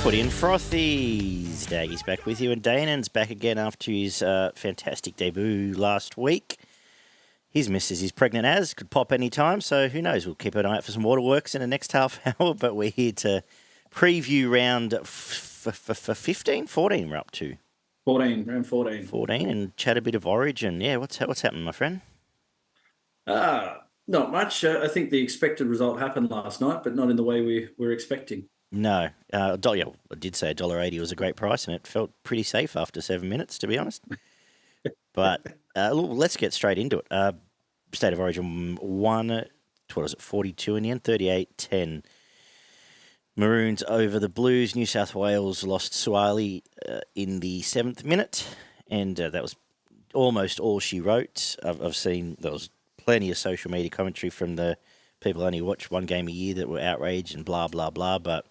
Footy and Frothies. Daggy's back with you, and Danaan's back again after his fantastic debut last week. His missus is pregnant as, could pop any time, so who knows? We'll keep an eye out for some waterworks in the next half hour, but we're here to preview round 15, 14 we're up to. 14, round 14. 14, and chat a bit of Origin. Yeah, what's happening, my friend? Not much. I think the expected result happened last night, but not in the way we were expecting. No. I did say $1.80 was a great price, and it felt pretty safe after 7 minutes, to be honest. But let's get straight into it. State of Origin won, what was it, 42 in the end, 38-10. Maroons over the Blues. New South Wales lost Suwali in the 7th minute, and that was almost all she wrote. I've seen there was plenty of social media commentary from the people who only watch one game a year that were outraged and blah, blah, blah, but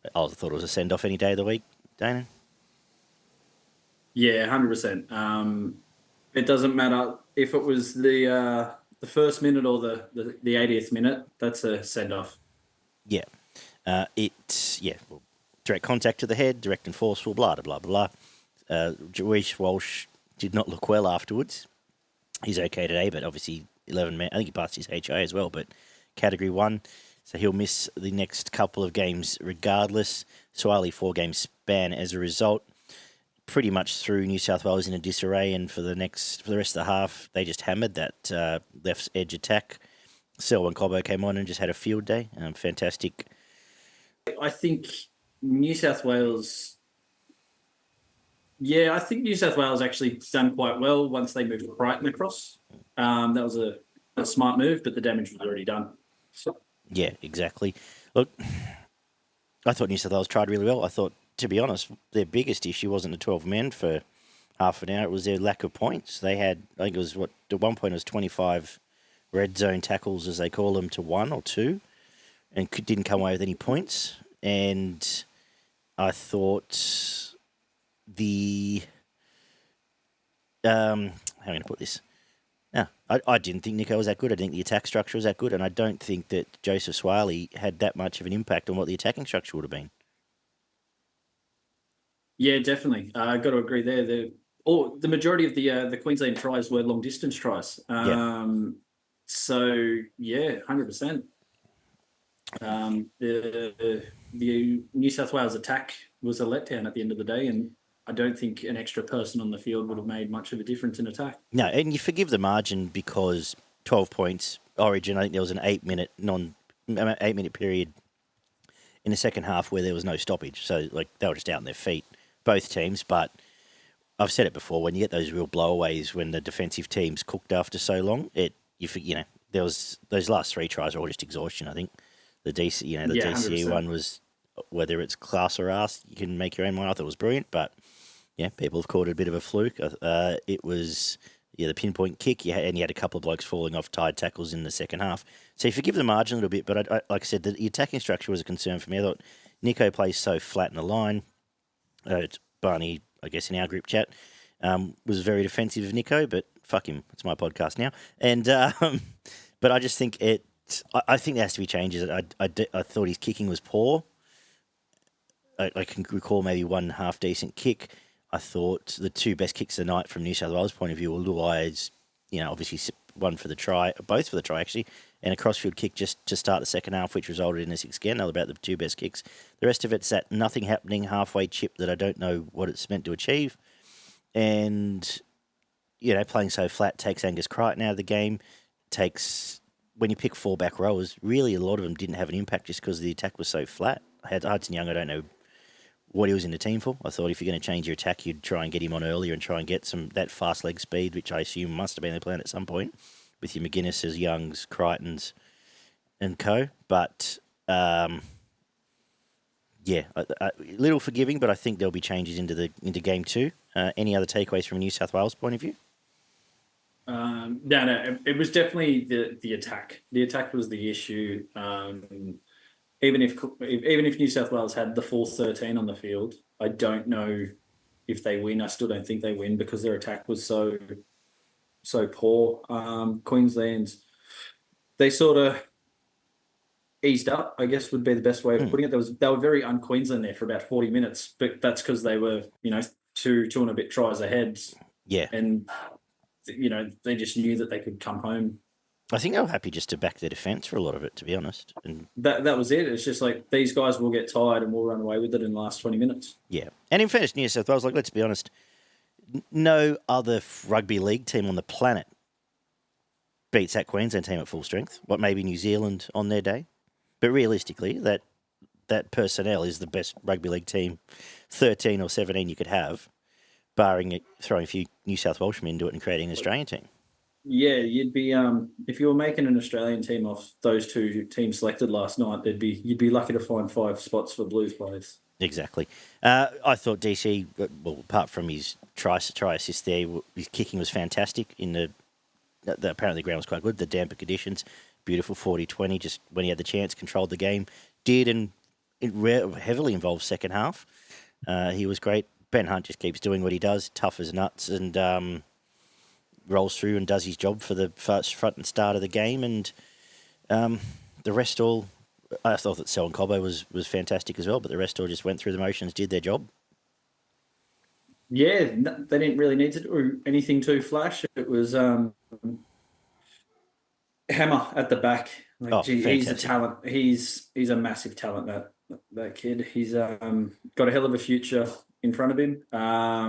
I thought it was a send-off any day of the week, Danaan. Yeah, 100%. It doesn't matter if it was the first minute or the 80th minute. That's a send-off. Yeah. Direct contact to the head, direct and forceful, blah, blah, blah, blah. Reece Walsh did not look well afterwards. He's okay today, but obviously 11 men. I think he passed his HI as well, but Category 1. So he'll miss the next couple of games regardless. Suwali 4-game span as a result. Pretty much threw New South Wales in a disarray, and for the rest of the half, they just hammered that left edge attack. Selwyn Cobbo came on and just had a field day. Fantastic. I think New South Wales... Yeah, I think New South Wales actually done quite well once they moved Crichton across. That was a smart move, but the damage was already done. So. Yeah, exactly. Look, I thought New South Wales tried really well. I thought, to be honest, their biggest issue wasn't the 12 men for half an hour. It was their lack of points. They had, I think it was, at one point it was 25 red zone tackles, as they call them, to 1 or 2, and didn't come away with any points. And I thought how am I going to put this? No, I didn't think Nico was that good. I didn't think the attack structure was that good, and I don't think that Joseph Suwali had that much of an impact on what the attacking structure would have been. Yeah, definitely. I've got to agree there. The majority of the Queensland tries were long distance tries. So yeah, 100%. The New South Wales attack was a letdown at the end of the day, and I don't think an extra person on the field would have made much of a difference in attack. No, and you forgive the margin because 12 points, Origin, I think there was an 8-minute period in the second half where there was no stoppage. So, they were just out on their feet, both teams. But I've said it before, when you get those real blowaways when the defensive team's cooked after so long, there was those last 3 tries are all just exhaustion, I think. The DCE one was, whether it's class or ass, you can make your own mind. I thought it was brilliant, but yeah, people have called it a bit of a fluke. It was the pinpoint kick, and you had a couple of blokes falling off tied tackles in the second half. So you forgive the margin a little bit, but like I said, the attacking structure was a concern for me. I thought Nico plays so flat in the line. Barney, I guess in our group chat, was very defensive of Nico, but fuck him. It's my podcast now. And but I just think I think there has to be changes. I thought his kicking was poor. I can recall maybe one half decent kick. I thought the 2 best kicks of the night from New South Wales' point of view were Luai's, obviously one for the try, both for the try actually, and a crossfield kick just to start the second half, which resulted in a 6 again. They were about the 2 best kicks. The rest of it's that nothing happening halfway chip that I don't know what it's meant to achieve. And, playing so flat takes Angus Crichton out of the game, when you pick 4 back rowers, really a lot of them didn't have an impact just because the attack was so flat. Hudson Young, I don't know what he was in the team for. I thought if you're going to change your attack, you'd try and get him on earlier and try and get that fast leg speed, which I assume must have been the plan at some point with your McGuinnesses, Youngs, Crichtons, and co. But a little forgiving, but I think there'll be changes into game 2. Any other takeaways from a New South Wales point of view? No, it was definitely the attack. The attack was the issue. Even if New South Wales had the full 13 on the field, I don't know if they win. I still don't think they win because their attack was so poor. Queensland, they sort of eased up, I guess would be the best way of putting it. They were very un-Queensland there for about 40 minutes, but that's because they were, two and a bit tries ahead. Yeah. And, they just knew that they could come home. I think they were happy just to back their defence for a lot of it, to be honest. And that was it. It's just like these guys will get tired and we'll run away with it in the last 20 minutes. yeah. And in fairness, New South Wales, let's be honest, no other rugby league team on the planet beats that Queensland team at full strength. What, maybe New Zealand on their day? But realistically, that personnel is the best rugby league team, 13 or 17 you could have, barring it, throwing a few New South Welshmen into it and creating an Australian team. Yeah, you'd be if you were making an Australian team off those two teams selected last night, you'd be lucky to find 5 spots for Blues players. Exactly. I thought DC, well, apart from his try assist there, his kicking was fantastic. Apparently the ground was quite good. The damper conditions, beautiful 40-20. Just when he had the chance, controlled the game. And it heavily involved second half. He was great. Ben Hunt just keeps doing what he does, tough as nuts, and rolls through and does his job for the first front and start of the game. And the rest all, I thought that Selwyn Cobbo was fantastic as well, but the rest all just went through the motions, did their job. Yeah, they didn't really need to do anything too flash. It was Hammer at the back. He's a talent. He's a massive talent. That kid. He's got a hell of a future in front of him. How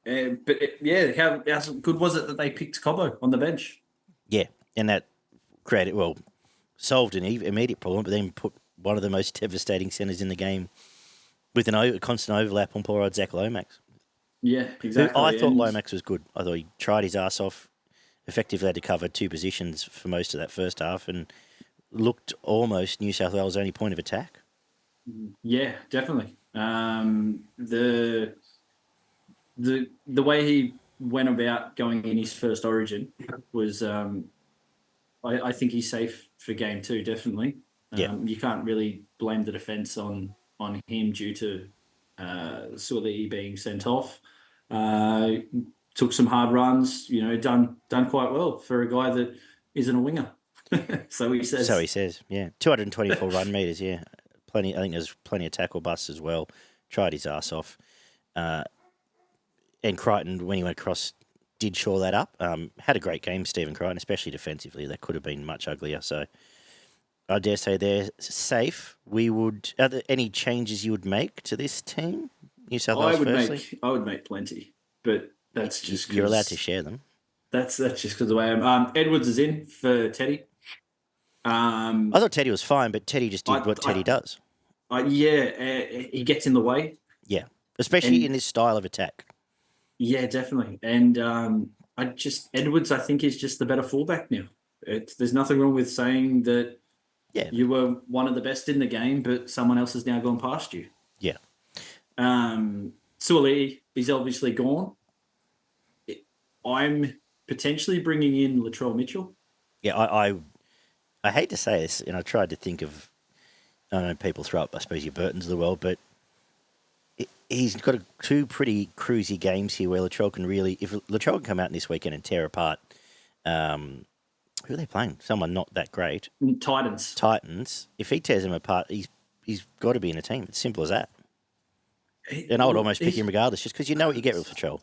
good was it that they picked Cobbo on the bench? Yeah, and that solved an immediate problem, but then put one of the most devastating centres in the game with a constant overlap on poor old Zach Lomax. Yeah, exactly. I thought Lomax was good. I thought he tried his ass off, effectively had to cover 2 positions for most of that first half and looked almost New South Wales' only point of attack. Yeah, definitely. The way he went about going in his first Origin was, I think he's safe for game 2, definitely. You can't really blame the defence on him due to Suaalii being sent off. Took some hard runs, done quite well for a guy that isn't a winger. So he says, yeah. 224 run metres, yeah. Plenty. I think there's plenty of tackle busts as well. Tried his ass off. And Crichton, when he went across, did shore that up. Had a great game, Stephen Crichton, especially defensively. That could have been much uglier. So I dare say they're safe. Are there any changes you would make to this team? New South Wales, I would make plenty, but that's just you're allowed to share them. That's just because of the way I am. Edwards is in for Teddy. I thought Teddy was fine, but Teddy just did what Teddy does. He gets in the way. Yeah, especially in his style of attack. Yeah, definitely. And Edwards, I think, is just the better fullback now. There's nothing wrong with saying that you were one of the best in the game, but someone else has now gone past you. Yeah. Suaalii is obviously gone. I'm potentially bringing in Latrell Mitchell. Yeah, I hate to say this, and I tried to think of, I don't know, people throw up, I suppose, your Burtons of the world, but he's got 2 pretty cruisy games here where Latrell can really, if Latrell can come out this weekend and tear apart, who are they playing? Someone not that great. Titans. If he tears them apart, he's got to be in a team. It's simple as that. And I would almost pick him regardless, just because you know what you get with Latrell.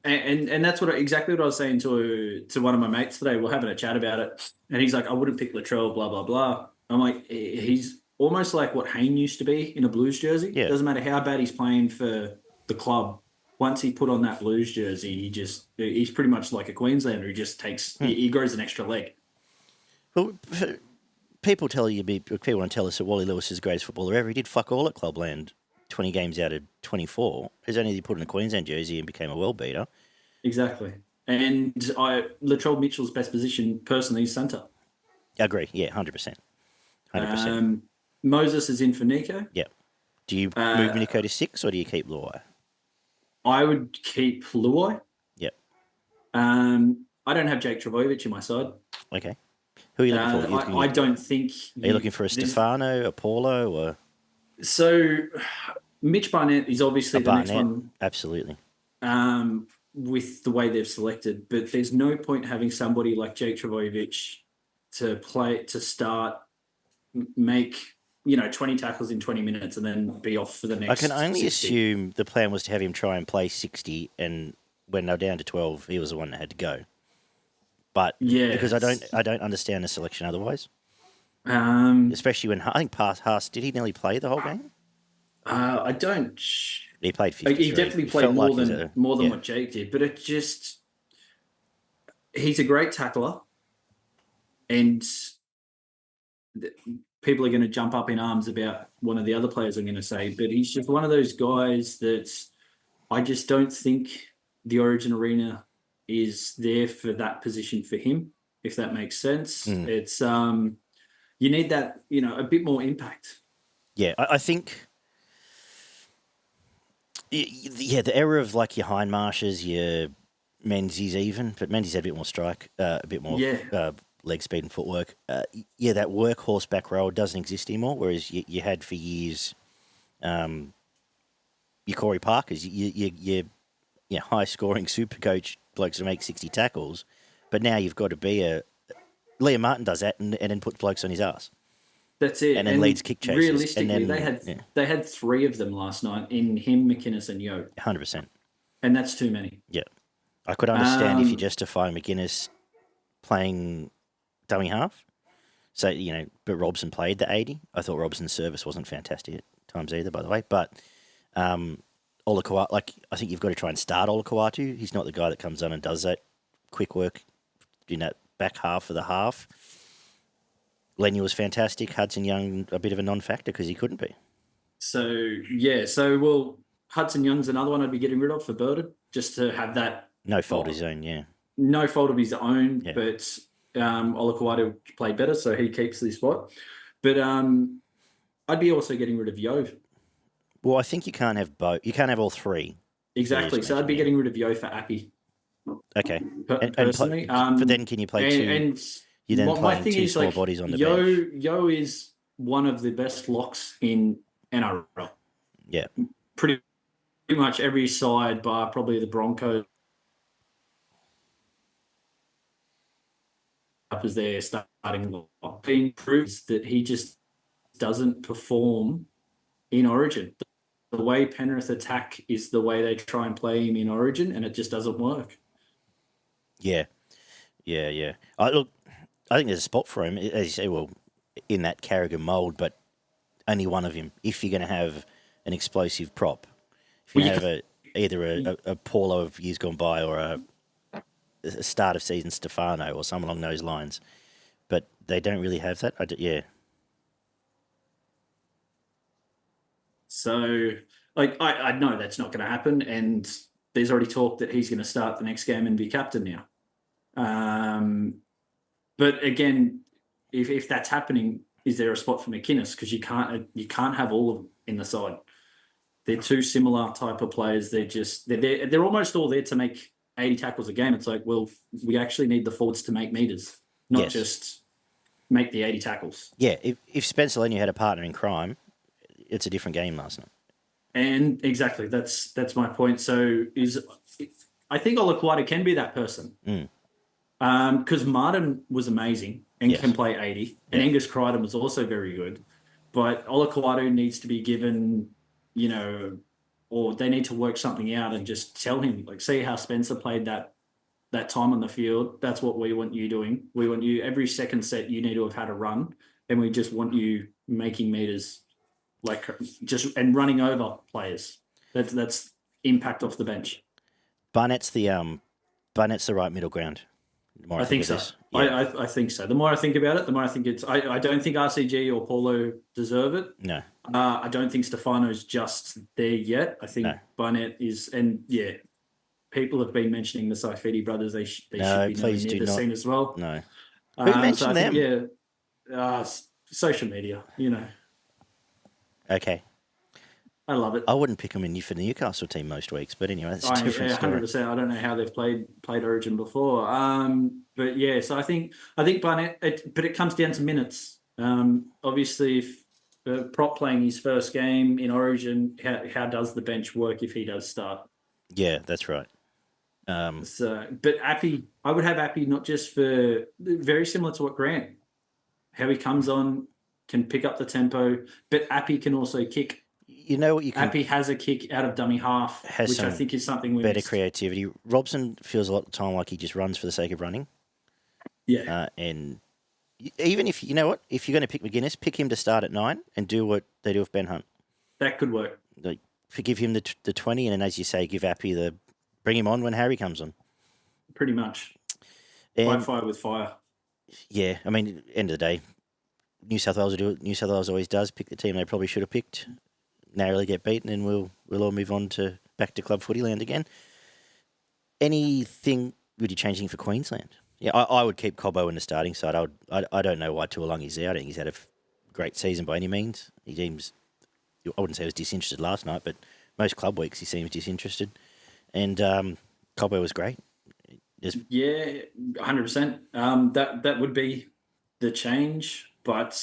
And that's exactly what I was saying to one of my mates today. We're having a chat about it, and he's like, "I wouldn't pick Latrell, blah blah blah." I'm like, he's almost like what Hayne used to be in a Blues jersey. Yeah. Doesn't matter how bad he's playing for the club. Once he put on that Blues jersey, he's pretty much like a Queenslander. He just he grows an extra leg. Well, people want to tell us that Wally Lewis is the greatest footballer ever. He did fuck all at Clubland. 20 games out of 24. It's only he put in a Queensland jersey and became a world beater. Exactly. And Latrell Mitchell's best position, personally, is centre. I agree. Yeah, 100%. 100%. Moses is in for Nico. Yeah. Do you move Nico to 6 or do you keep Luai? I would keep Luai. Yep. I don't have Jake Trbojevic in my side. Okay. Who are you looking for? I don't think... Are you looking for a Stefano, a Paulo, or... So, Mitch Barnett is obviously the next one. Absolutely. With the way they've selected, but there's no point having somebody like Jake Trbojevic to start make 20 tackles in 20 minutes and then be off for the next. I can only 60. assume the plan was to have him try and play 60, and when they're down to 12, he was the one that had to go. But Yeah, because I don't understand the selection otherwise. Especially when I think Haas, did he nearly play the whole game? I don't. He played 53. He definitely It played felt more like than what Jake did, but he's a great tackler, and people are going to jump up in arms about one of the other players I'm going to say, but he's just one of those guys that I just don't think the Origin arena is there for that position for him, if that makes sense. It's you need that, a bit more impact. Yeah, I think. Yeah, the era of like your Hindmarshes, your Menzies even, but Menzies had a bit more strike, a bit more leg speed and footwork. Yeah, that workhorse back row doesn't exist anymore, whereas you had for years your Corey Parkers, your high-scoring super coach blokes to make 60 tackles, but now you've got to be Liam Martin does that and then puts blokes on his ass. That's it. And then leads kick chases. Realistically, and then, they had 3 of them last night in him, McInnes, and Yo. 100%. And that's too many. Yeah. I could understand if you justify McInnes playing dummy half. So, but Robson played the 80. I thought Robson's service wasn't fantastic at times either, by the way. But Olakau'atu, I think you've got to try and start Olakau'atu. He's not the guy that comes on and does that quick work in that back half of the half. Leniu was fantastic. Hudson Young, a bit of a non-factor because he couldn't be. So Hudson Young's another one I'd be getting rid of for Burden, just to have that. No fault of his own, yeah. No fault of his own, but Olakau'atu played better, so he keeps the spot. But I'd be also getting rid of Yo. Well, I think you can't have both. You can't have all 3. Exactly. So I'd be getting rid of Yo for Appy. Okay. Personally. But then can you play 2? And you then play 2 small bodies on the bench. Yo is one of the best locks in NRL. Yeah. Pretty much every side, bar probably the Broncos, up as their starting lock. He proves that he just doesn't perform in Origin. The way Penrith attack is the way they try and play him in Origin, and it just doesn't work. Yeah. I think there's a spot for him, as you say, in that Carrigan mould, but only one of him. If you're going to have an explosive prop, if you have either a Paulo of years gone by or a start of season Stefano or something along those lines, but they don't really have that. So, I know that's not going to happen, and there's already talk that he's going to start the next game and be captain now. But again, if that's happening, is there a spot for McInnes? Because you can't have all of them in the side. They're 2 similar type of players. They're almost all there to make 80 tackles a game. It's like, well, we actually need the forwards to make meters, not just make the 80 tackles. Yeah, if Spencer Leniu had a partner in crime, it's a different game last night. And exactly, that's my point. So I think Olakau'atu can be that person. Because Martin was amazing and can play 80, and Angus Crichton was also very good. But Olakau'atu needs to be given, or they need to work something out and just tell him, see how Spencer played that time on the field. That's what we want you doing. We want you every second set. You need to have had a run, and we just want you making meters, and running over players. That's impact off the bench. Barnett's the right middle ground. I think so. Yeah. I think so. The more I think about it, the more I think it's. I don't think RCG or Paulo deserve it. No. I don't think Stefano's just there yet. I think Barnett is, and people have been mentioning the Saifidi brothers. They should be near the scene as well. No. Who mentioned them? Social media. Okay. I love it. I wouldn't pick them for the Newcastle team most weeks, but anyway, that's a different story. 100%. I don't know how they've played Origin before, but yeah. So I think Barnett, but it comes down to minutes. Obviously, if prop playing his first game in Origin, how does the bench work if he does start? Yeah, that's right. But Appy, I would have Appy not just for very similar to what Grant, how he comes on can pick up the tempo, but Appy can also kick. You know what you can Appy has a kick out of dummy half, has which I some think is something we better missed. creativity. Robson feels a lot of the time like he just runs for the sake of running. Yeah. And even if, you know what, if you're going to pick McGuinness, pick him to start at 9 and do what they do with Ben Hunt. That could work. Like, give him the 20, and then, as you say, give Appy bring him on when Harry comes on. Pretty much. And, Fight fire with fire. Yeah, I mean, end of the day, New South Wales will do it. New South Wales always does pick the team they probably should have picked. Narrowly get beaten, and we'll all move on back to club footy land again. Anything, would you change anything for Queensland? Yeah, I would keep Cobbo in the starting side. I don't know why Tuolungi's out. I think he's had a great season by any means. He seems, I wouldn't say he was disinterested last night, but most club weeks he seems disinterested. And Cobbo was great. Yeah, 100%. That would be the change, but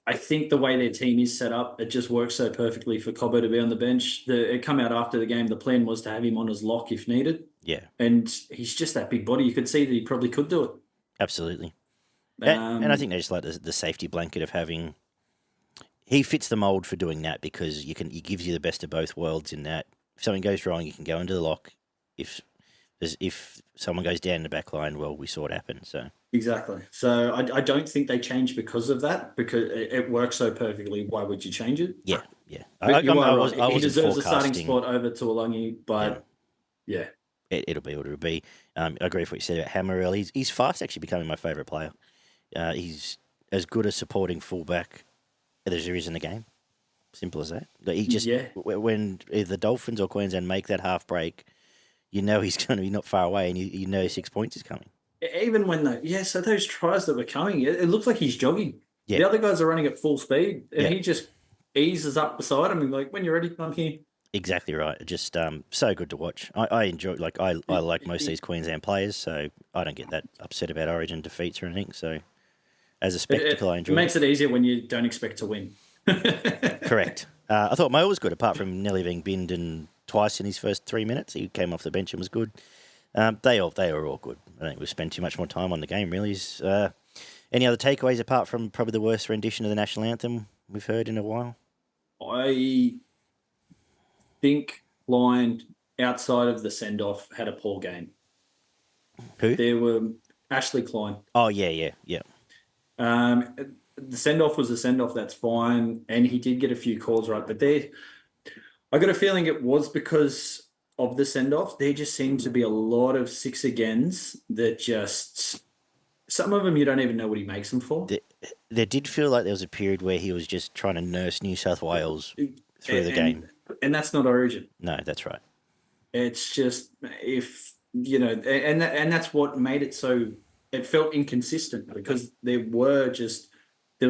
I think the way their team is set up, it just works so perfectly for Cobbo to be on the bench. It come out after the game. The plan was to have him on as lock if needed. Yeah, and he's just that big body. You could see that he probably could do it. Absolutely. And I think they just like the safety blanket of having. He fits the mould for doing that because he gives you the best of both worlds in that. If something goes wrong, you can go into the lock. If someone goes down in the back line, well, we saw it happen. So exactly. So I don't think they changed because of that, because it works so perfectly. Why would you change it? Yeah. I he deserves a starting spot over Tuolungi, but yeah. It'll be what it'll be. I agree with what you said about Hammer early. He's fast actually becoming my favourite player. He's as good a supporting fullback as there is in the game. Simple as that. He just when either the Dolphins or Queensland make that half break, you know he's going to be not far away, and you know 6 points is coming. Even when so those tries that were coming, it looks like he's jogging. Yeah. The other guys are running at full speed, and he just eases up beside him and like, when you're ready, I'm here. Exactly right. Just so good to watch. I enjoy, I like most of these Queensland players, so I don't get that upset about Origin defeats or anything. So as a spectacle, I enjoy it. It makes it easier when you don't expect to win. Correct. I thought Mo was good, apart from nearly being binned and twice in his first 3 minutes. He came off the bench and was good. They were all good. I don't think we've spent too much more time on the game, really. Any other takeaways apart from probably the worst rendition of the national anthem we've heard in a while? I think Blind, outside of the send-off, had a poor game. Who? There were Ashley Klein. Oh, yeah. The send-off was a send-off, that's fine, and he did get a few calls right, but I got a feeling it was because of the send-off. There just seemed to be a lot of six agains that just... Some of them you don't even know what he makes them for. There did feel like there was a period where he was just trying to nurse New South Wales through the game. And that's not Origin. No, that's right. It's just, if, and that's what made it so, it felt inconsistent, because there was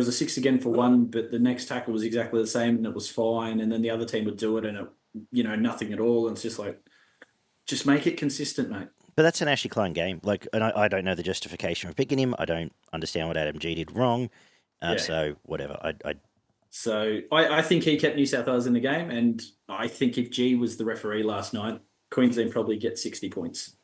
a six again for one, but the next tackle was exactly the same and it was fine. And then the other team would do it and it, nothing at all. And it's just like, just make it consistent, mate. But that's an Ashley Klein game. And I don't know the justification for picking him. I don't understand what Adam G did wrong. So whatever. So I think he kept New South Wales in the game, and I think if G was the referee last night, Queensland probably get 60 points.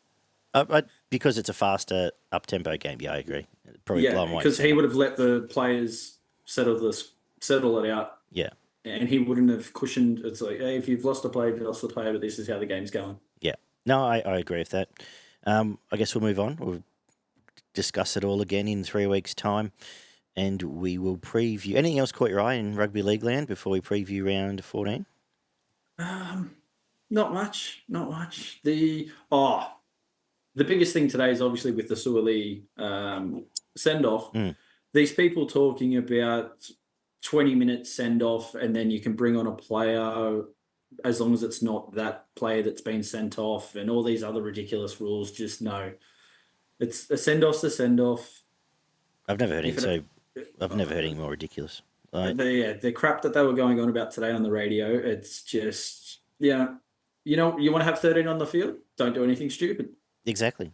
Because it's a faster up-tempo game, yeah, I agree. Probably because he would have let the players settle it out. Yeah. And he wouldn't have cushioned. It's like, hey, if you've lost a player, you've lost a player, but this is how the game's going. Yeah. No, I agree with that. I guess we'll move on. We'll discuss it all again in 3 weeks' time. And we will preview. Anything else caught your eye in rugby league land before we preview round 14? Not much. The biggest thing today is obviously with the Suoli send-off. These people talking about 20-minute send-off, and then you can bring on a player as long as it's not that player that's been sent off, and all these other ridiculous rules. Just no. It's a send-off's a send-off. I've never heard anything more ridiculous. The crap that they were going on about today on the radio, it's just, you want to have 13 on the field? Don't do anything stupid. Exactly.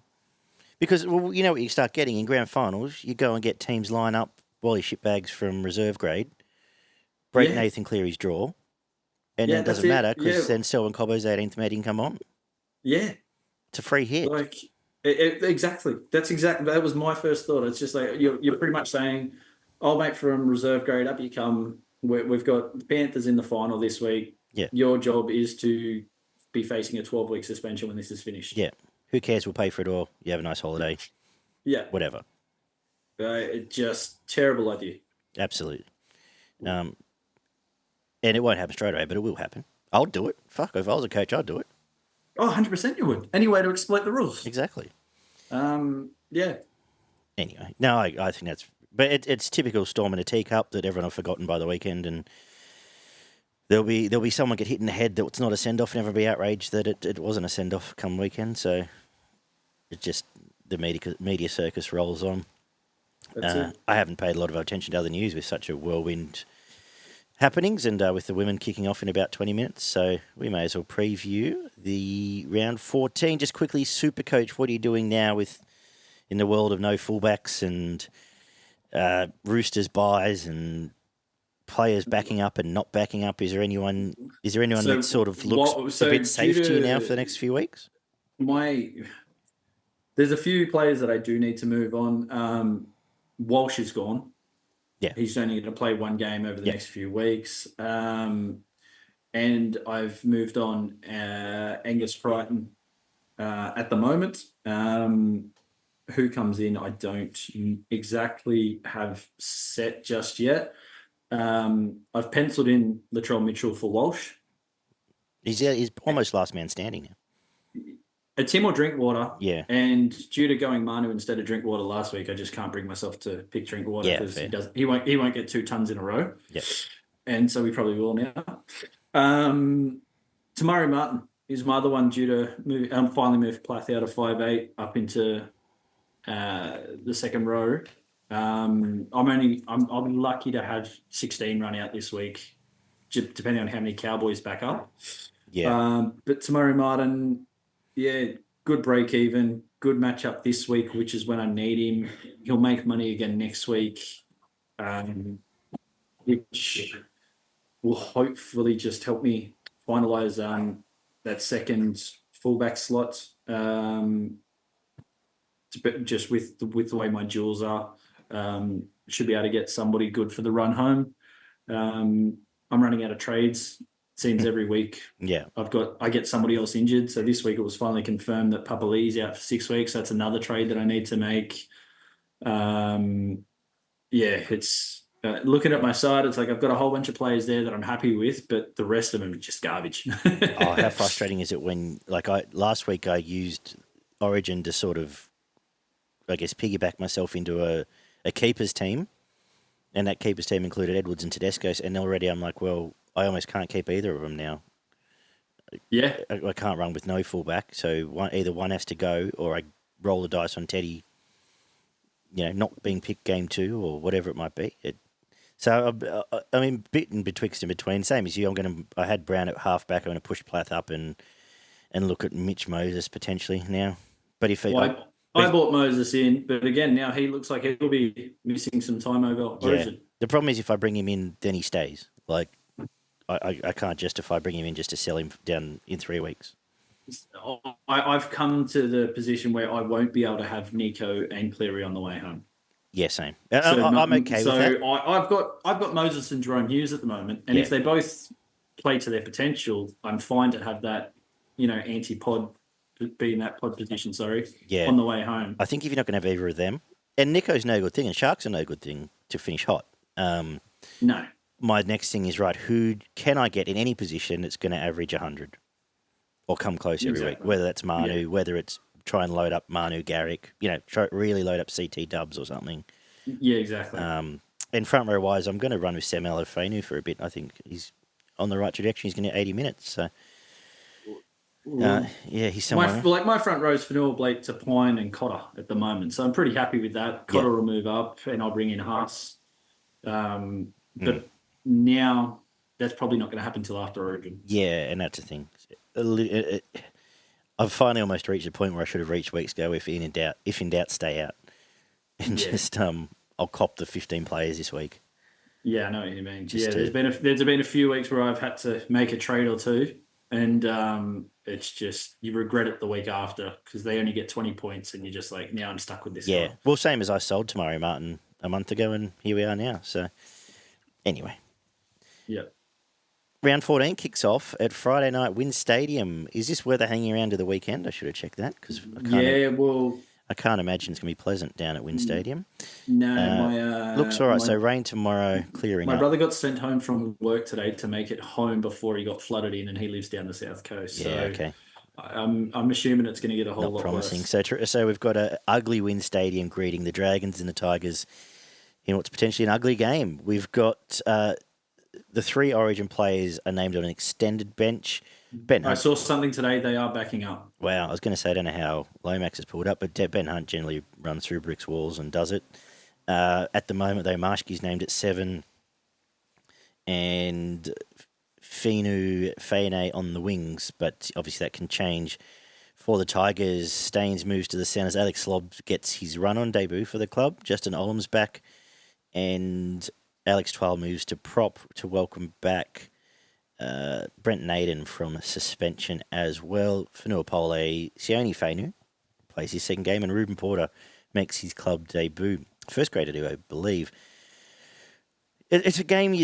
Because, well, you know what you start getting in grand finals? You go and get teams line up Wally shitbags from reserve grade, break Nathan Cleary's draw, and then it doesn't matter because then Selwyn Cobbo's 18th man can come on. Yeah. It's a free hit. Exactly. That was my first thought. It's just like you're pretty much saying, Old mate from reserve grade, up you come. We've got the Panthers in the final this week. Yeah. Your job is to be facing a 12-week suspension when this is finished. Yeah. Who cares? We'll pay for it all. You have a nice holiday. Yeah. Whatever. Just terrible idea. Absolutely. And it won't happen straight away, but it will happen. I'll do it. Fuck, if I was a coach, I'd do it. Oh, 100% you would. Any way to exploit the rules. Exactly. Yeah. Anyway, no, I think that's... But it's typical storm in a teacup that everyone have forgotten by the weekend, and there'll be someone get hit in the head that's not a send-off and everyone be outraged that it wasn't a send-off come weekend, so it's just the media circus rolls on. That's it. I haven't paid a lot of attention to other news with such a whirlwind happenings, and with the women kicking off in about 20 minutes, so we may as well preview the round 14. Just quickly, Supercoach, what are you doing now in the world of no fullbacks and Roosters buys and players backing up and not backing up? Is there anyone that sort of looks a bit safe to you now for the next few weeks? There's a few players that I do need to move on. Walsh is gone. Yeah. He's only going to play one game over the next few weeks. And I've moved on Angus Crichton at the moment. Who comes in, I don't exactly have set just yet. I've penciled in Latrell Mitchell for Walsh. He's almost last man standing now. It's him or Drinkwater. Yeah. And due to going Manu instead of Drinkwater last week, I just can't bring myself to pick Drinkwater because he won't get 2 tons in a row. Yep. And so we probably will now. Tamari Martin is my other one due to finally move Plath out of 5'8" up into the second row. I'm lucky to have 16 run out this week, just depending on how many Cowboys back up. Yeah. But Tamari Martin, good break even, good matchup this week, which is when I need him. He'll make money again next week, which will hopefully just help me finalise that second fullback slot. Just with the way my duels are, should be able to get somebody good for the run home. I'm running out of trades. Seems every week. Yeah. I get somebody else injured. So this week it was finally confirmed that Papa Lee's out for 6 weeks. That's another trade that I need to make. It's looking at my side. It's like I've got a whole bunch of players there that I'm happy with, but the rest of them are just garbage. How frustrating is it when, last week I used Origin to sort of, I guess, piggyback myself into a keepers team, and that keepers team included Edwards and Tedesco, and already I'm like, well, I almost can't keep either of them now. Yeah. I can't run with no fullback, so either one has to go, or I roll the dice on Teddy, not being picked game 2 or whatever it might be. So I'm in bitten betwixt and between. Same as you, I had Brown at halfback. I'm going to push Plath up and look at Mitch Moses potentially now. But if I bought Moses in, but again, now he looks like he'll be missing some time over Origin. The problem is if I bring him in, then he stays. I can't justify bringing him in just to sell him down in 3 weeks. I've come to the position where I won't be able to have Nico and Cleary on the way home. Yeah, same. I'm okay with that. So I've got Moses and Jerome Hughes at the moment, and if they both play to their potential, I'm fine to have that, anti-pod, be in that pod position, on the way home. I think if you're not going to have either of them, and Nico's no good thing, and Shark's are no good thing to finish hot. No. My next thing is, who can I get in any position that's going to average 100 or come close every week? Whether that's Manu, whether it's try and load up Manu, Garrick, try really load up CT Dubs or something. Yeah, exactly. And front row wise, I'm going to run with Sam Alafanu for a bit. I think he's on the right trajectory. He's going to get 80 minutes. So, he's somewhere. My front row is Fanua, Blake, Tapine and Cotter at the moment. So I'm pretty happy with that. Cotter will move up and I'll bring in Haas. But now that's probably not going to happen until after Origin. Yeah, and that's the thing. I've finally almost reached the point where I should have reached weeks ago. If in doubt, stay out, and just I'll cop the 15 players this week. Yeah, I know what you mean. There's been a few weeks where I've had to make a trade or two, and it's just you regret it the week after because they only get 20 points, and you're just like, now I'm stuck with this. Yeah, well, same as I sold Tamari Martin a month ago, and here we are now. So, anyway. Yeah. Round 14 kicks off at Friday night, Wynn Stadium. Is this weather hanging around to the weekend? I should have checked that because I can't imagine it's going to be pleasant down at Wynn Stadium. No, looks all right. So rain tomorrow, clearing my up. My brother got sent home from work today to make it home before he got flooded in, and he lives down the south coast. Yeah, so okay. I'm assuming it's going to get a whole Not lot promising. worse. So we've got an ugly Wynn Stadium greeting the Dragons and the Tigers in what's potentially an ugly game. We've got the 3 Origin players are named on an extended bench. Ben Hunt, I saw something today. They are backing up. Wow, I was going to say I don't know how Lomax has pulled up, but Ben Hunt generally runs through bricks walls and does it. At the moment, though, Marshke's named at 7, and Faine on the wings, but obviously that can change. For the Tigers, Staines moves to the centres. Alex Slob gets his run-on debut for the club. Justin Olam's back, and Alex Twal moves to prop to welcome back Brent Naden from suspension as well. Fanuapole, Sione Fainu plays his second game, and Ruben Porter makes his club debut. First grade to do, I believe. It's a game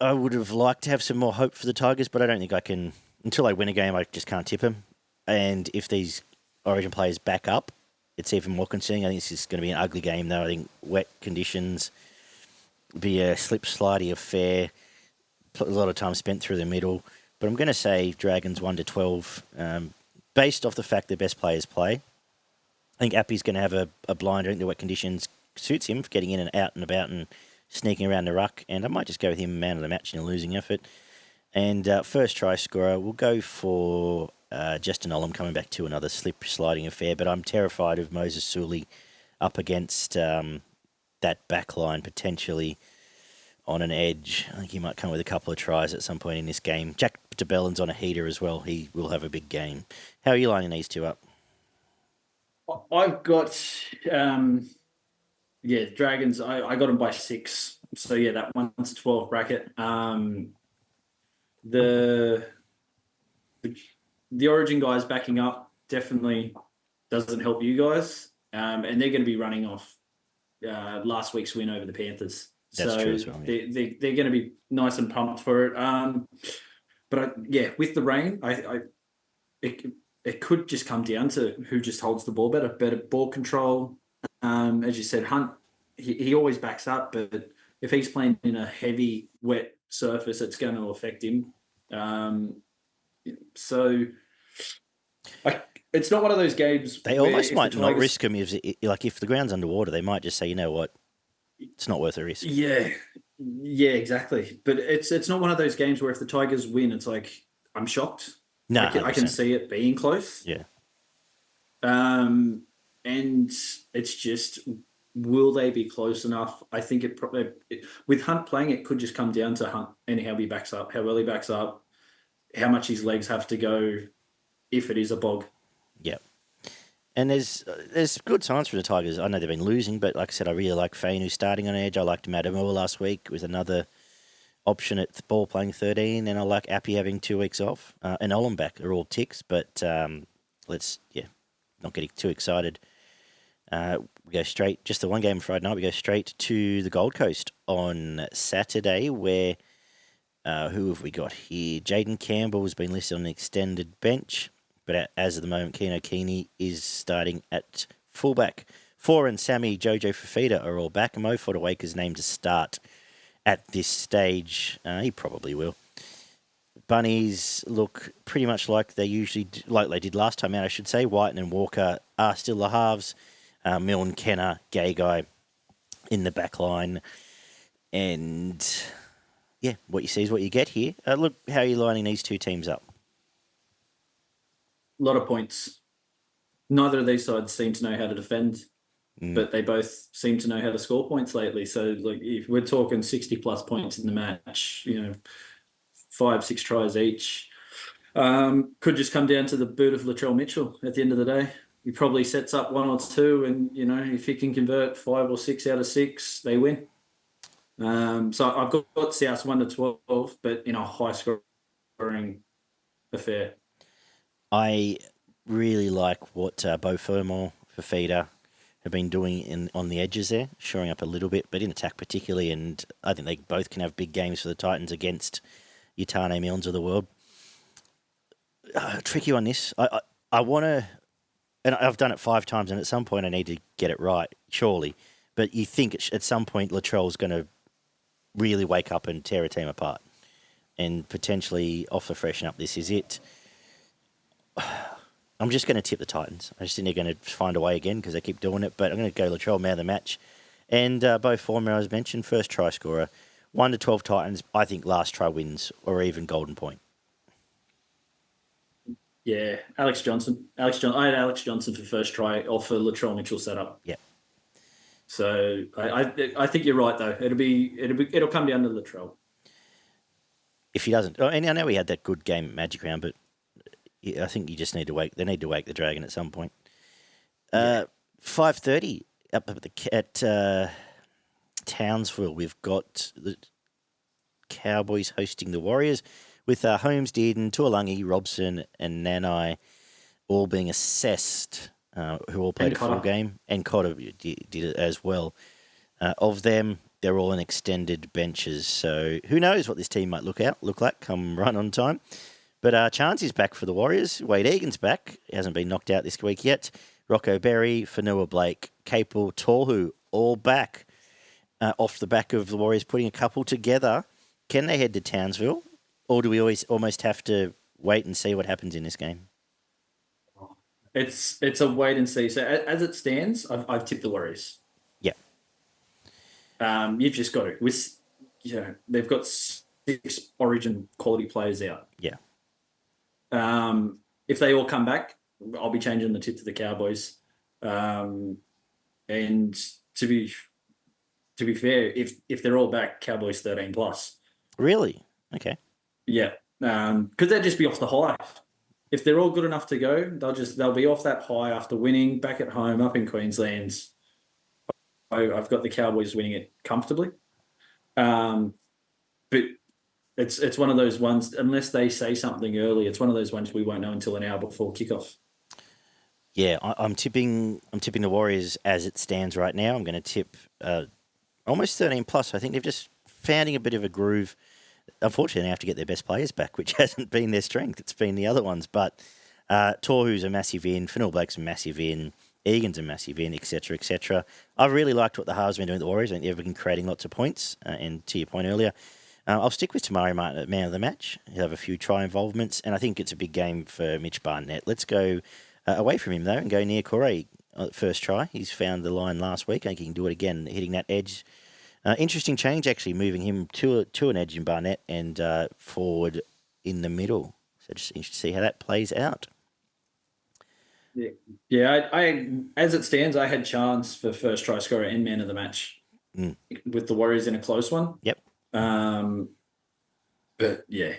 I would have liked to have some more hope for the Tigers, but I don't think I can. Until I win a game, I just can't tip them. And if these Origin players back up, it's even more concerning. I think this is going to be an ugly game, though. I think wet conditions, be a slip-slidey affair, a lot of time spent through the middle. But I'm going to say Dragons 1-12, based off the fact their best players play. I think Appy's going to have a blinder. I think the wet conditions suits him for getting in and out and about and sneaking around the ruck. And I might just go with him man of the match in a losing effort. And first try scorer, we'll go for Justin Olam coming back to another slip-sliding affair. But I'm terrified of Moses Sully up against that back line potentially on an edge. I think he might come with a couple of tries at some point in this game. Jack de Bellin's on a heater as well. He will have a big game. How are you lining these two up? I've got, Dragons. I got them by 6. So yeah, that 1-12 bracket. The Origin guys backing up definitely doesn't help you guys, and they're going to be running off last week's win over the Panthers. That's true as well. Yeah. They're going to be nice and pumped for it. But with the rain, it could just come down to who just holds the ball better ball control. As you said, Hunt, he always backs up, but if he's playing in a heavy, wet surface, it's going to affect him. It's not one of those games. They almost might not risk him if the ground's underwater. They might just say, you know what, it's not worth a risk. Yeah, exactly. But it's not one of those games where if the Tigers win, it's like I'm shocked. No, I can see it being close. Yeah. And it's just, will they be close enough? I think it probably, with Hunt playing, it could just come down to Hunt and how he backs up, how well he backs up, how much his legs have to go if it is a bog. Yeah. And there's good signs for the Tigers. I know they've been losing, but like I said, I really like Faine, who's starting on edge. I liked Matamoa last week with another option at the ball playing 13, and I like Appy having 2 weeks off. And Olam back are all ticks, but let's not getting too excited. We go straight, just the one game Friday night, we go straight to the Gold Coast on Saturday, where who have we got here? Jaden Campbell has been listed on an extended bench, but as of the moment, Keno Keeney is starting at fullback. Four and Sammy Jojo Fafita are all back. Mo Fodawaker's named to start at this stage. He probably will. Bunnies look pretty much like they did last time out, I should say. Whiten and Walker are still the halves. Milne, Kenner, Gay Guy in the back line. And yeah, what you see is what you get here. Look how you're lining these two teams up. A lot of points. Neither of these sides seem to know how to defend, but they both seem to know how to score points lately. So, like, if we're talking 60-plus points in the match, 5-6 tries each, could just come down to the boot of Latrell Mitchell at the end of the day. He probably sets up 1 or 2, and, if he can convert 5 or 6 out of 6, they win. So I've got South 1-12, but in a high-scoring affair. I really like what Beau Fermor, Fafita, have been doing on the edges there, shoring up a little bit, but in attack particularly. And I think they both can have big games for the Titans against your Tane Milnes of the world. Tricky on this. I want to, and I've done it 5 times, and at some point I need to get it right, surely. But you think at some point Latrell's going to really wake up and tear a team apart and potentially offer freshen up. This is it. I'm just going to tip the Titans. I just think they're going to find a way again because they keep doing it. But I'm going to go Latrell man of the match. And both former, as mentioned, first try scorer. 1 to 12 Titans. I think last try wins or even golden point. Yeah, Alex Johnson. I had Alex Johnson for first try or for Latrell Mitchell setup. Yeah. So I think you're right though. It'll come down to Latrell. If he doesn't, and I know he had that good game at Magic Round, but I think you just need to wake. They need to wake the dragon at some point. 5:30 up at Townsville. We've got the Cowboys hosting the Warriors with Holmes, Dearden, Tuolangi, Robson, and Nanai all being assessed. Who all played a full game, and Cotter did it as well. Of them, they're all in extended benches, so who knows what this team might look like come run on time. But Chance is back for the Warriors. Wade Egan's back. He hasn't been knocked out this week yet. Rocco Berry, Fanua Blake, Capel, Tohu, all back off the back of the Warriors putting a couple together. Can they head to Townsville, or do we almost have to wait and see what happens in this game? It's a wait and see. So as it stands, I've tipped the Warriors. Yeah. You've just got to. They've got 6 Origin quality players out. Yeah. If they all come back, I'll be changing the tip to the Cowboys. And to be fair, if they're all back, Cowboys 13 plus. Really? Okay. Yeah. Because they'd just be off the high. If they're all good enough to go, they'll be off that high after winning back at home up in Queensland. I've got the Cowboys winning it comfortably. But it's one of those ones, unless they say something early, it's one of those ones we won't know until an hour before kickoff. Yeah, I'm tipping the Warriors as it stands right now. I'm going to tip almost 13 plus. I think they've just founding a bit of a groove. Unfortunately, they have to get their best players back, which hasn't been their strength. It's been the other ones. But Tohu's a massive in, Fanua Blake's a massive in, Egan's a massive in, etc., etc. I've really liked what the Halves have been doing at the Warriors. I think they've been creating lots of points. And to your point earlier, I'll stick with Tamari Martin at man of the match. He'll have a few try involvements, and I think it's a big game for Mitch Barnett. Let's go away from him, though, and go near Corey first try. He's found the line last week. I think he can do it again, hitting that edge. Interesting change, actually, moving him to an edge in Barnett and forward in the middle. So just interested to see how that plays out. Yeah. I as it stands, I had Chance for first try scorer and man of the match with the Warriors in a close one. Yep. But yeah,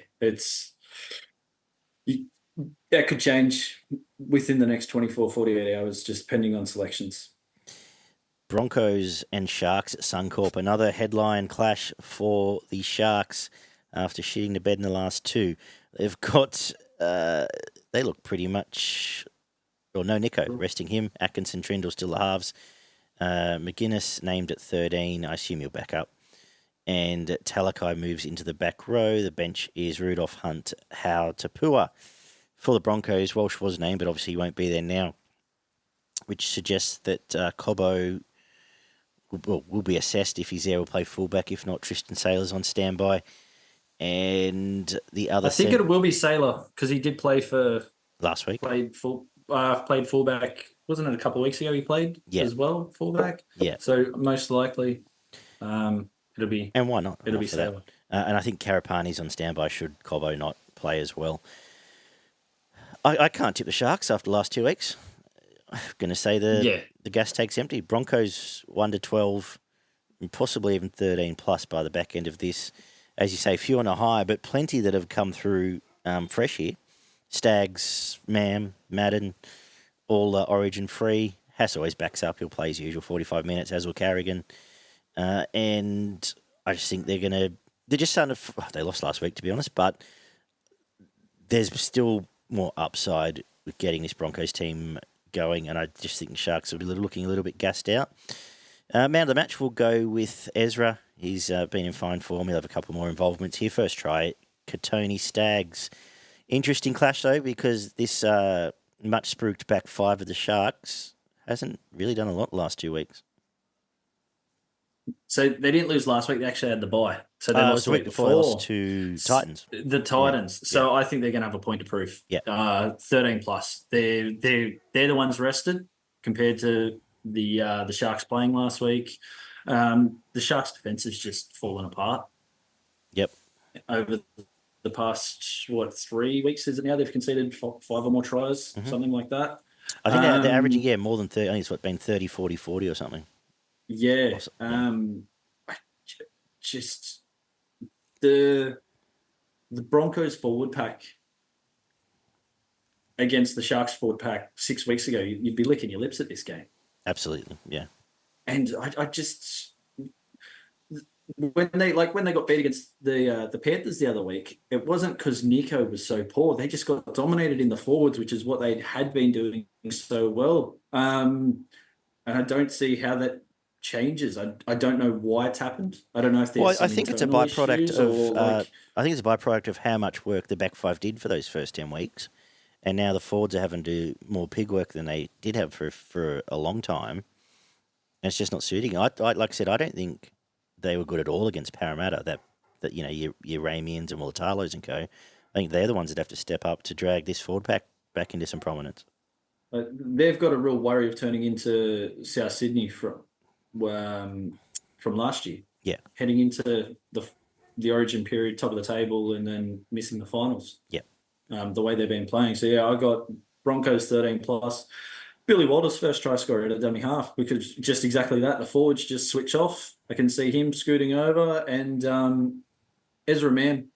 that could change within the next 24, 48 hours, just depending on selections. Broncos and Sharks at Suncorp. Another headline clash for the Sharks after shitting the bed in the last 2. They've got, they look pretty much, well, no Nico, resting him. Atkinson, Trindle still the halves. McGuinness named at 13. I assume he'll back up. And Talakai moves into the back row. The bench is Rudolph, Hunt, Howe, Tapua. For the Broncos, Walsh was named, but obviously he won't be there now, which suggests that Cobbo will be assessed. If he's there, will play fullback. If not, Tristan Saylor's on standby. And the other, I think it will be Saylor because he did play for last week. Played fullback. Wasn't it a couple of weeks ago? He played as well, fullback. Yeah. So most likely, it'll be. And why not? It'll be Saylor. And I think Karapani's on standby. Should Cobbo not play as well? I can't tip the Sharks after the last 2 weeks. I'm going to say the gas tank's empty. Broncos 1 to 12, and possibly even 13 plus by the back end of this. As you say, few on a high, but plenty that have come through fresh here. Staggs, Mam, Madden, all Origin free. Hass always backs up. He'll play his usual 45 minutes, as will Carrigan. And I just think they're just starting to, they lost last week, to be honest, but there's still more upside with getting this Broncos team going, and I just think the Sharks will be looking a little bit gassed out. Man of the match will go with Ezra. He's been in fine form. He'll have a couple more involvements here. First try, Katoni Stags. Interesting clash, though, because this much spruiked back five of the Sharks hasn't really done a lot the last 2 weeks. So they didn't lose last week. They actually had the bye. So they lost the week before. They lost to Titans. The Titans. Yeah. So I think they're going to have a point to prove. Yeah. 13 plus. They're the ones rested compared to the Sharks playing last week. The Sharks' defense has just fallen apart. Yep. Over the past 3 weeks is it now? They've conceded 5 or more tries, something like that. I think they're averaging more than 30. I think it's been 30, 40, 40 or something. Yeah. Just the Broncos forward pack against the Sharks forward pack 6 weeks ago, you'd be licking your lips at this game. Absolutely, yeah. And I just when they got beat against the Panthers the other week, it wasn't because Nico was so poor. They just got dominated in the forwards, which is what they had been doing so well. And I don't see how that changes. I don't know why it's happened. I don't know if there's I think it's a byproduct of I think it's a byproduct of how much work the back five did for those first 10 weeks, and now the forwards are having to do more pig work than they did have for a long time. And it's just not suiting. Like I said, I don't think they were good at all against Parramatta. That your Ramians and Mulitalos and co. I think they're the ones that have to step up to drag this forward pack back into some prominence. They've got a real worry of turning into South Sydney from last year. Yeah. Heading into the Origin period, top of the table, and then missing the finals. Yeah. The way they've been playing. So, yeah, I got Broncos 13 plus. Billy Walters' first try scorer at a dummy half, because just exactly that. The forwards just switch off. I can see him scooting over, and Ezra Mann.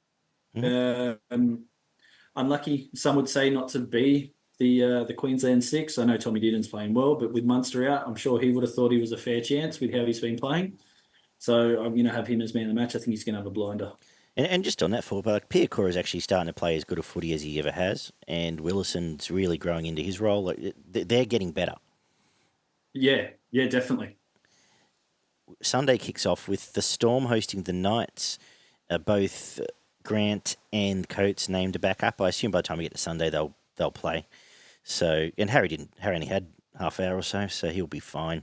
Unlucky, some would say, not to be the Queensland Six. I know Tommy Dearden's playing well, but with Munster out, I'm sure he would have thought he was a fair chance with how he's been playing. So I'm going to have him as man of the match. I think he's going to have a blinder. And just on that forward, Piakura is actually starting to play as good a footy as he ever has, and Willison's really growing into his role. They're getting better. Yeah, definitely. Sunday kicks off with the Storm hosting the Knights. Both Grant and Coates named to back up. I assume by the time we get to Sunday, they'll play. So, and Harry only had half hour or so he'll be fine.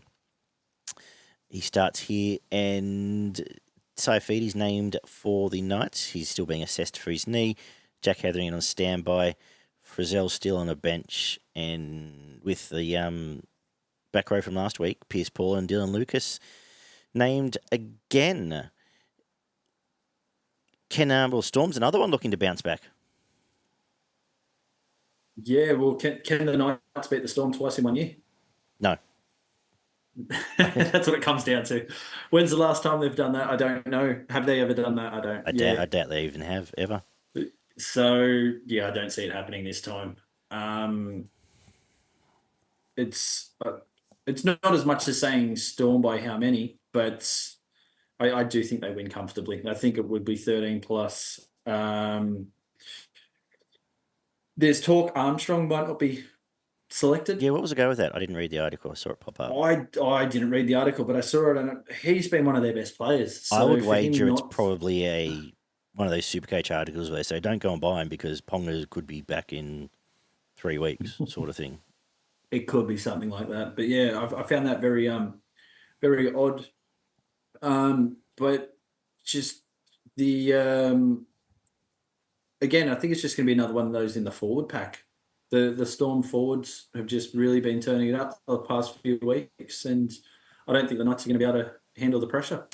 He starts here, and Saifidi's named for the Knights. He's still being assessed for his knee. Jack Hetherington on standby. Frizzell still on a bench, and with the back row from last week, Pierce Paul and Dylan Lucas named again. Storm's another one looking to bounce back. Yeah, well, can the Knights beat the Storm twice in 1 year? No. That's what it comes down to. When's the last time they've done that? I don't know. Have they ever done that? I don't. I doubt they even have ever. So yeah, I don't see it happening this time. It's not as much as saying Storm by how many, but I do think they win comfortably. I think it would be 13 plus. There's talk Armstrong might not be selected. Yeah, what was the go with that? I didn't read the article. I saw it pop up. I didn't read the article, but I saw it, and he's been one of their best players. So I would wager it's probably one of those Supercoach articles where they say don't go and buy him because Ponga could be back in 3 weeks, sort of thing. It could be something like that, but yeah, I found that very very odd. But just the again, I think it's just going to be another one of those in the forward pack. The Storm forwards have just really been turning it up the past few weeks, and I don't think the Knights are going to be able to handle the pressure.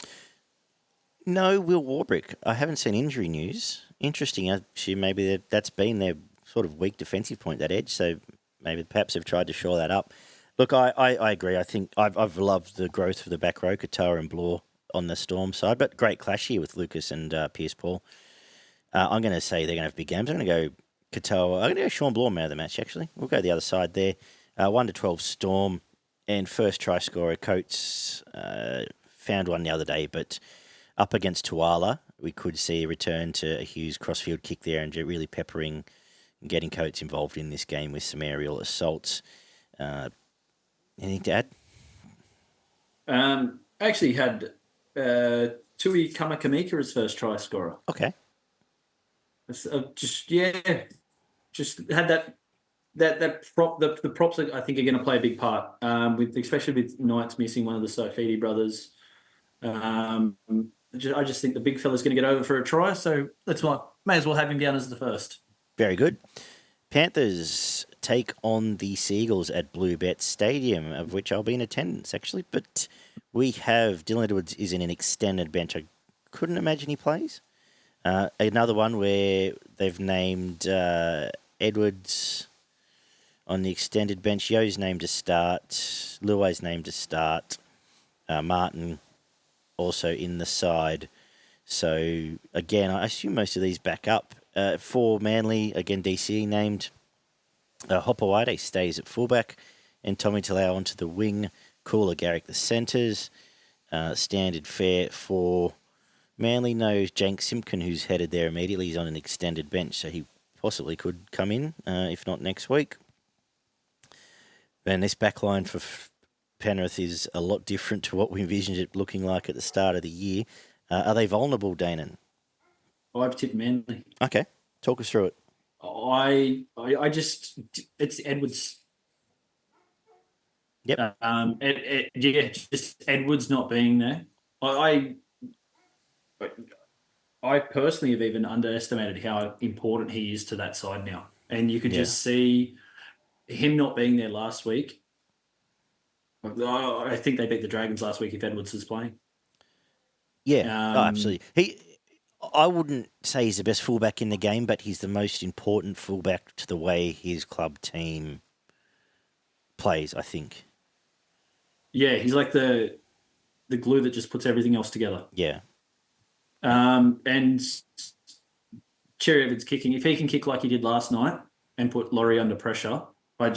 No, Will Warbrick. I haven't seen injury news. Interesting. Actually, maybe that's been their sort of weak defensive point, that edge, so maybe perhaps they've tried to shore that up. Look, I agree. I think I've loved the growth of the back row, Katoa and Bloor on the Storm side, but great clash here with Lucas and Pierce Paul. I'm going to say they're going to have big games. I'm going to go Katoa. I'm going to go Sean Bloor man of the match, actually. We'll go the other side there. 1-12 Storm, and first try scorer Coates found one the other day, but up against Tuala, we could see a return to a Hughes crossfield kick there and really peppering and getting Coates involved in this game with some aerial assaults. Anything to add? Actually had Tui Kamakamika as first try scorer. Okay. Just had that prop. The props I think are going to play a big part. Especially with Knights missing one of the Sofidi brothers. I just think the big fella's going to get over for a try. So that's why may as well have him down as the first. Very good. Panthers take on the Seagulls at Bluebet Stadium, of which I'll be in attendance, actually. But we have Dylan Edwards is in an extended bench. I couldn't imagine he plays. Another one where they've named Edwards on the extended bench. Yo's named to start. Luai's named to start. Martin also in the side. So, again, I assume most of these back up. For Manly, again, DC named. Hopawade stays at fullback. And Tommy Talau onto the wing. Cooler Garrick the centres. Standard fare for Manly. No Jank Simpkin, who's headed there immediately. He's on an extended bench, so he possibly could come in, if not next week. And this backline for Penrith is a lot different to what we envisioned it looking like at the start of the year. Are they vulnerable, Danaan? I've tipped Manly. Okay, talk us through it. I just it's Edwards. Yep. Just Edwards not being there. I personally have even underestimated how important he is to that side now, and you could just see him not being there last week. I think they beat the Dragons last week if Edwards is playing. Yeah, absolutely. I wouldn't say he's the best fullback in the game, but he's the most important fullback to the way his club team plays, I think. Yeah, he's like the glue that just puts everything else together. Yeah. And Cherry Evans kicking, if he can kick like he did last night and put Laurie under pressure, I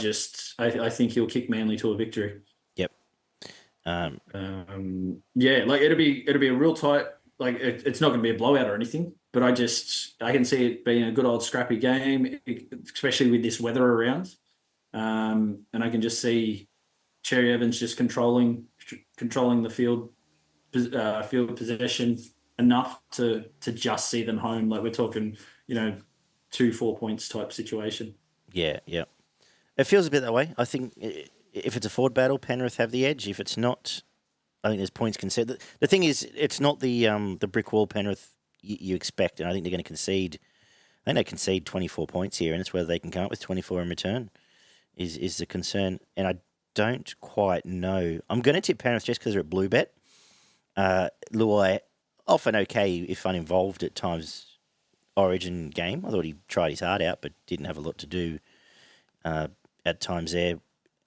think he'll kick Manly to a victory. Yep. It'll be a real tight. Like it's not going to be a blowout or anything, but I can see it being a good old scrappy game, especially with this weather around. And I can just see Cherry Evans just controlling the field possession enough to just see them home. Like we're talking, 2-4 points type situation. Yeah. It feels a bit that way. I think if it's a forward battle, Penrith have the edge. If it's not, I think there's points conceded. The thing is, it's not the brick wall Penrith you expect, and I think they're going to concede. I think they concede 24 points here, and it's whether they can come up with 24 in return is the concern. And I don't quite know. I'm going to tip Penrith just because they're at Bluebet. Luai, often okay if uninvolved at times. Origin game, I thought he tried his heart out, but didn't have a lot to do at times there.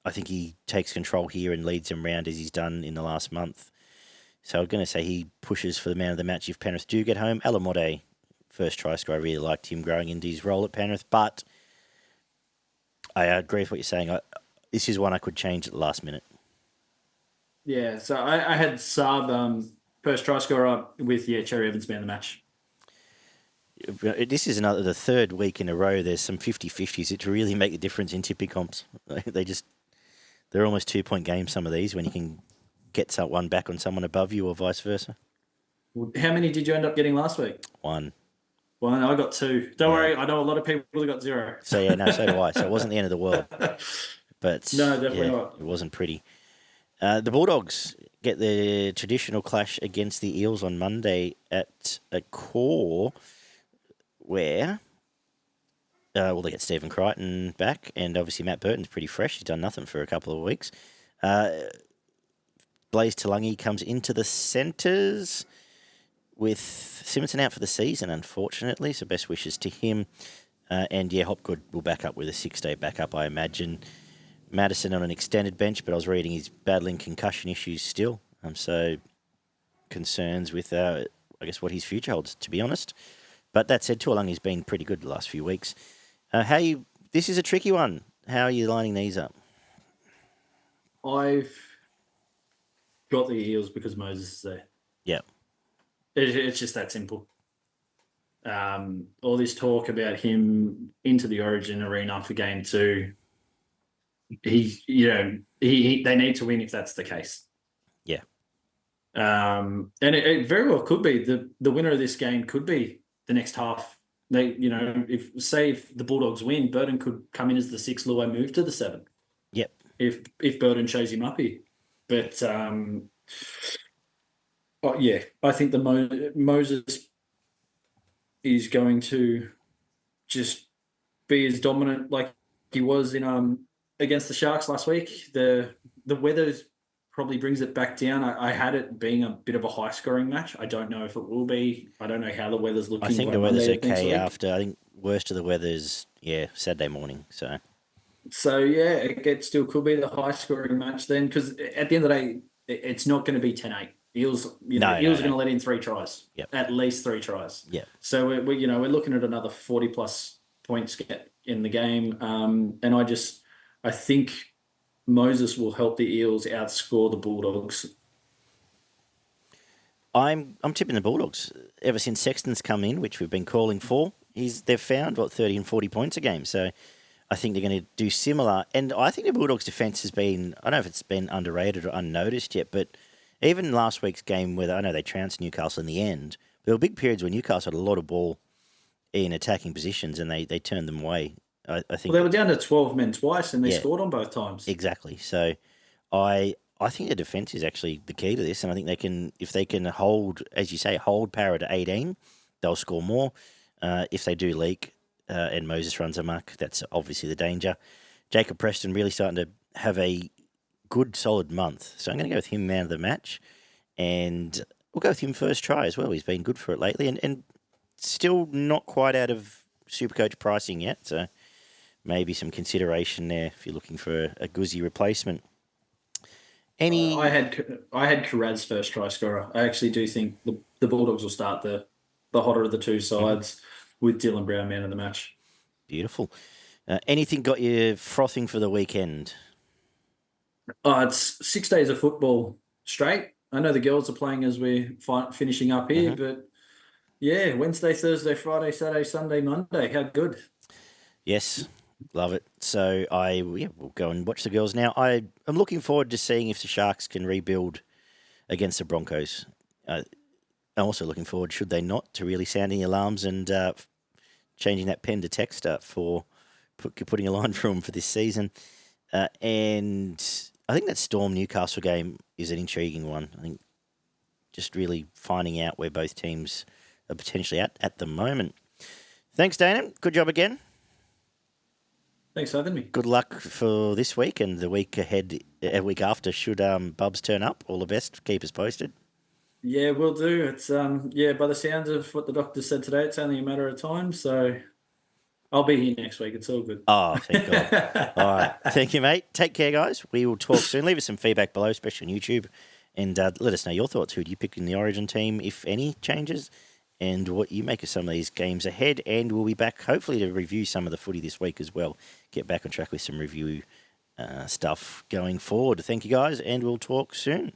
I think he takes control here and leads them round as he's done in the last month. So I'm going to say he pushes for the man of the match if Penrith do get home. Alamode, first try scorer, I really liked him growing into his role at Penrith, but I agree with what you're saying. This is one I could change at the last minute. Yeah, so I had Saab first try scorer with Cherry Evans man of the match. This is the third week in a row. There's some 50-50s that really make a difference in tippy comps. They're almost 2-point games, some of these, when you can get one back on someone above you or vice versa. How many did you end up getting last week? One. Well, I got 2. Don't worry, I know a lot of people that got 0. So so do I. So it wasn't the end of the world. But no, definitely not. It wasn't pretty. The Bulldogs get their traditional clash against the Eels on Monday at a core where, they get Stephen Crichton back, and obviously Matt Burton's pretty fresh. He's done nothing for a couple of weeks. Blaze Talangi comes into the centres with Simonson out for the season, unfortunately, so best wishes to him. Hopgood will back up with a 6-day backup, I imagine. Madison on an extended bench, but I was reading he's battling concussion issues still. So concerns with, what his future holds, to be honest. But that said, Tuolangi's been pretty good the last few weeks. This is a tricky one. How are you lining these up? I've got the Eels because Moses is there. Yeah. It's just that simple. All this talk about him into the Origin arena for game 2, they need to win if that's the case. Yeah. And it very well could be the winner of this game could be the next half. If the Bulldogs win, Burton could come in as the 6, Luai move to the 7. Yep. If Burton shows him up here. But I think the Moses is going to just be as dominant like he was in against the Sharks last week. The weather probably brings it back down. I had it being a bit of a high scoring match. I don't know if it will be. I don't know how the weather's looking. I think the weather's okay after. I think worst of the weather's Saturday morning. So it still could be the high scoring match then, because at the end of the day, it's not going to be 10-8. Eels are going to let in 3 tries. Yep. At least 3 tries. Yeah. So we're looking at another 40 plus points in the game. And I think Moses will help the Eels outscore the Bulldogs. I'm tipping the Bulldogs. Ever since Sexton's come in, which we've been calling for, they've found 30 and 40 points a game. So I think they're going to do similar. And I think the Bulldogs' defence has been, I don't know if it's been underrated or unnoticed yet, but even last week's game where I know they trounced Newcastle in the end, there were big periods where Newcastle had a lot of ball in attacking positions and they turned them away. I think they were down to 12 men twice and they scored on both times. Exactly. So I think the defence is actually the key to this, and I think if they can hold, as you say, hold Parra to 18, they'll score more. If they do leak and Moses runs amok, that's obviously the danger. Jacob Preston really starting to have a good, solid month. So I'm going to go with him man of the match, and we'll go with him first try as well. He's been good for it lately, and still not quite out of Supercoach pricing yet, so maybe some consideration there if you're looking for a Guzzi replacement. I had Carraz first try scorer. I actually do think the Bulldogs will start the hotter of the two sides with Dylan Brown man of the match. Beautiful. Anything got you frothing for the weekend? It's 6 days of football straight. I know the girls are playing as we're finishing up here, but Wednesday, Thursday, Friday, Saturday, Sunday, Monday. How good? Yes, love it. So we'll go and watch the girls now. I'm looking forward to seeing if the Sharks can rebuild against the Broncos. I'm also looking forward, should they not, to really sounding alarms and changing that pen to text for putting a line for them for this season. And I think that Storm Newcastle game is an intriguing one. I think just really finding out where both teams are potentially at the moment. Thanks, Danaan. Good job again. Thanks for having me. Good luck for this week and the week ahead, a week after, should Bubs turn up. All the best. Keep us posted. Yeah, we'll do. It's by the sounds of what the doctor said today, it's only a matter of time. So I'll be here next week. It's all good. Oh, thank God. All right. Thank you, mate. Take care, guys. We will talk soon. Leave us some feedback below, especially on YouTube. And let us know your thoughts. Who do you pick in the Origin team, if any changes, and what you make of some of these games ahead. And we'll be back, hopefully, to review some of the footy this week as well. Get back on track with some review stuff going forward. Thank you, guys, and we'll talk soon.